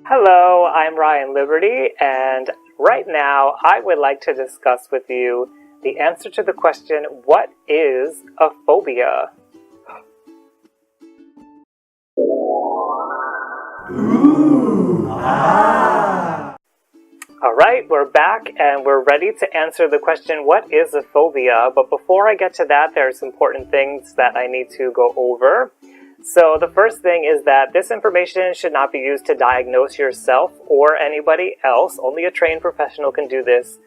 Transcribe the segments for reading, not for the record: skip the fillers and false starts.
Hello, I'm Ryan Liberty, and right now I would like to discuss with you the answer to the question, what is a phobia? Ooh, ah. Alright, we're back and we're ready to answer the question, what is a phobia? But before I get to that, there's important things that I need to go over. So the first thing is that this information should not be used to diagnose yourself or anybody else. Only a trained professional can do this.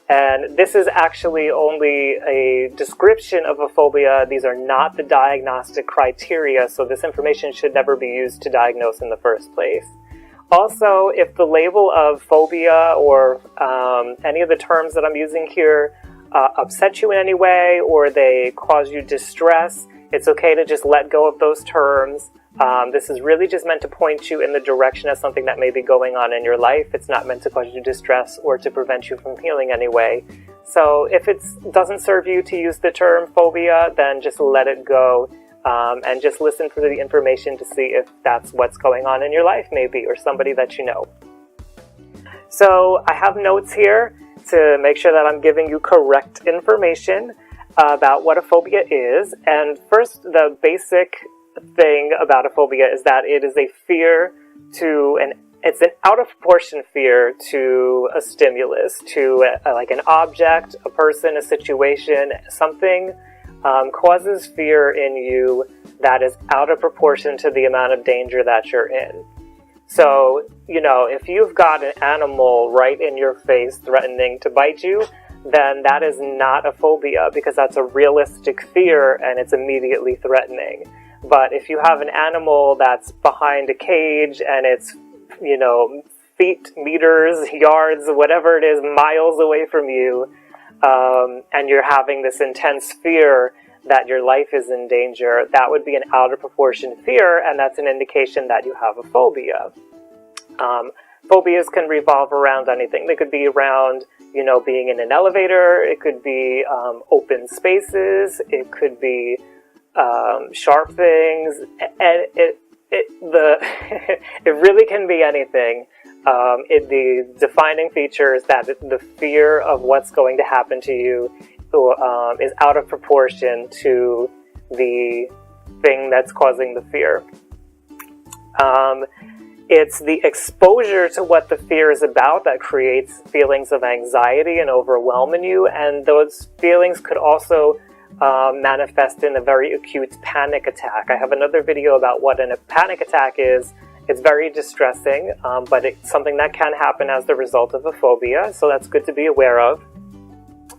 And this is actually only a description of a phobia. These are not the diagnostic criteria, so this information should never be used to diagnose in the first place. Also, if the label of phobia or any of the terms that I'm using here upset you in any way or they cause you distress, it's okay to just let go of those terms. This is really just meant to point you in the direction of something that may be going on in your life. It's not meant to cause you distress or to prevent you from healing anyway. So if it doesn't serve you to use the term phobia, then just let it go and just listen for the information to see if that's what's going on in your life maybe, or somebody that you know. So I have notes here to make sure that I'm giving you correct information about what a phobia is. And first, the basic thing about a phobia is that it is a fear it's an out of proportion fear to a stimulus, to like an object, a person, a situation, something causes fear in you that is out of proportion to the amount of danger that you're in. So, if you've got an animal right in your face threatening to bite you, then that is not a phobia, because that's a realistic fear and it's immediately threatening. But if you have an animal that's behind a cage and it's, feet, meters, yards, whatever it is, miles away from you, and you're having this intense fear that your life is in danger, that would be an out of proportion fear, and that's an indication that you have a phobia. Phobias can revolve around anything. They could be around, being in an elevator. It could be open spaces. It could be sharp things. And it really can be anything. The defining feature is that the fear of what's going to happen to you is out of proportion to the thing that's causing the fear. It's the exposure to what the fear is about that creates feelings of anxiety and overwhelm in you, and those feelings could also manifest in a very acute panic attack. I have another video about what a panic attack is. It's very distressing, but it's something that can happen as the result of a phobia, so that's good to be aware of.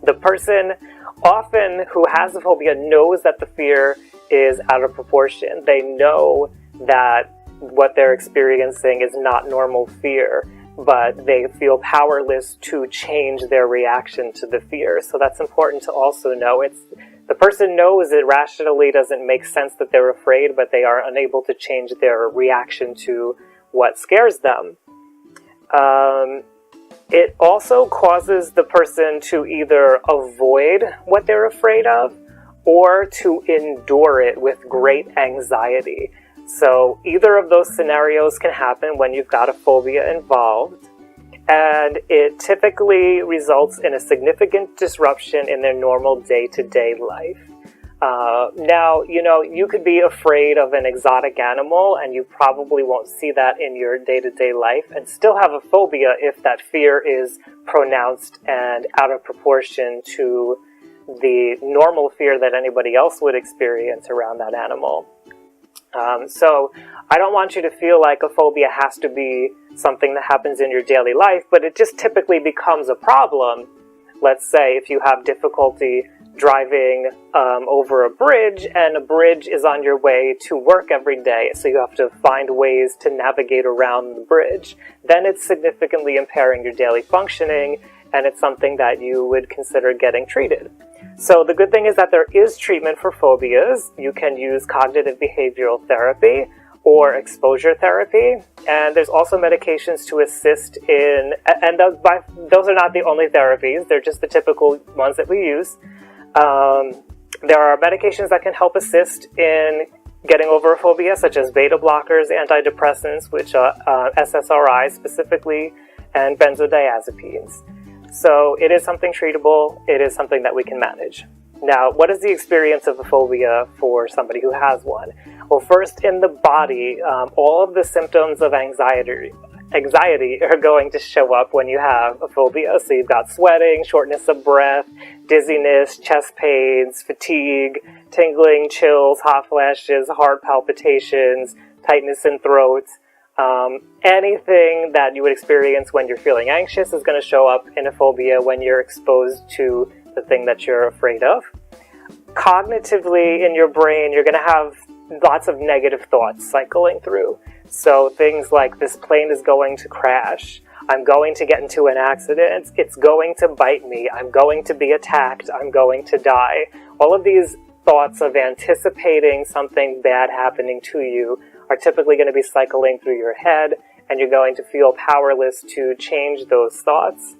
The person often who has a phobia knows that the fear is out of proportion. They know that what they're experiencing is not normal fear, but they feel powerless to change their reaction to the fear. So that's important to also know. The person knows it rationally doesn't make sense that they're afraid, but they are unable to change their reaction to what scares them. It also causes the person to either avoid what they're afraid of or to endure it with great anxiety. So either of those scenarios can happen when you've got a phobia involved, and it typically results in a significant disruption in their normal day-to-day life. Now, you could be afraid of an exotic animal, and you probably won't see that in your day-to-day life, and still have a phobia if that fear is pronounced and out of proportion to the normal fear that anybody else would experience around that animal. So I don't want you to feel like a phobia has to be something that happens in your daily life, but it just typically becomes a problem. Let's say if you have difficulty driving over a bridge, and a bridge is on your way to work every day, so you have to find ways to navigate around the bridge, then it's significantly impairing your daily functioning, and it's something that you would consider getting treated. So the good thing is that there is treatment for phobias. You can use cognitive behavioral therapy or exposure therapy, and there's also medications to assist in, and those are not the only therapies, they're just the typical ones that we use. There are medications that can help assist in getting over a phobia, such as beta blockers, antidepressants, which are SSRIs specifically, and benzodiazepines. So it is something treatable. It is something that we can manage. Now, what is the experience of a phobia for somebody who has one? Well, first, in the body, all of the symptoms of anxiety are going to show up when you have a phobia. So you've got sweating, shortness of breath, dizziness, chest pains, fatigue, tingling, chills, hot flashes, heart palpitations, tightness in throat. Anything that you would experience when you're feeling anxious is going to show up in a phobia when you're exposed to the thing that you're afraid of. Cognitively, in your brain, you're going to have lots of negative thoughts cycling through. So things like, this plane is going to crash, I'm going to get into an accident, it's going to bite me, I'm going to be attacked, I'm going to die. All of these thoughts of anticipating something bad happening to you are typically going to be cycling through your head, and you're going to feel powerless to change those thoughts.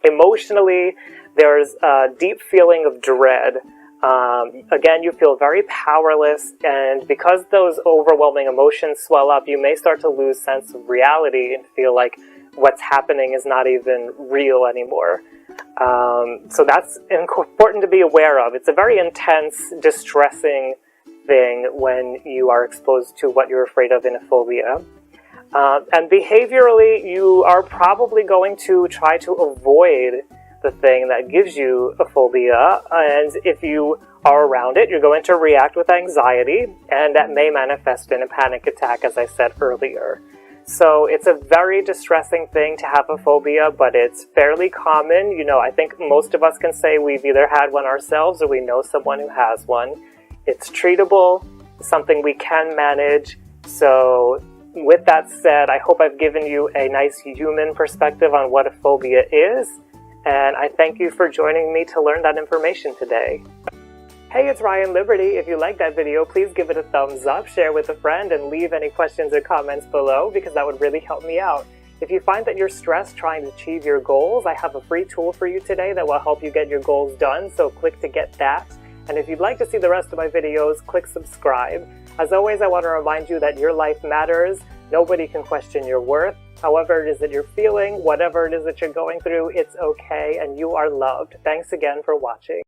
Emotionally, there's a deep feeling of dread. Again, you feel very powerless, and because those overwhelming emotions swell up, you may start to lose sense of reality and feel like what's happening is not even real anymore. So that's important to be aware of. It's a very intense, distressing thing when you are exposed to what you're afraid of in a phobia. And behaviorally, you are probably going to try to avoid the thing that gives you a phobia, and if you are around it, you're going to react with anxiety, and that may manifest in a panic attack, as I said earlier. So it's a very distressing thing to have a phobia, but it's fairly common. You know, I think most of us can say we've either had one ourselves or we know someone who has one. It's treatable, something we can manage. So with that said, I hope I've given you a nice human perspective on what a phobia is. And I thank you for joining me to learn that information today. Hey, it's Ryan Liberty. If you liked that video, please give it a thumbs up, share with a friend, and leave any questions or comments below because that would really help me out. If you find that you're stressed trying to achieve your goals, I have a free tool for you today that will help you get your goals done, so click to get that. And if you'd like to see the rest of my videos, click subscribe. As always, I want to remind you that your life matters. Nobody can question your worth. However it is that you're feeling, whatever it is that you're going through, it's okay, and you are loved. Thanks again for watching.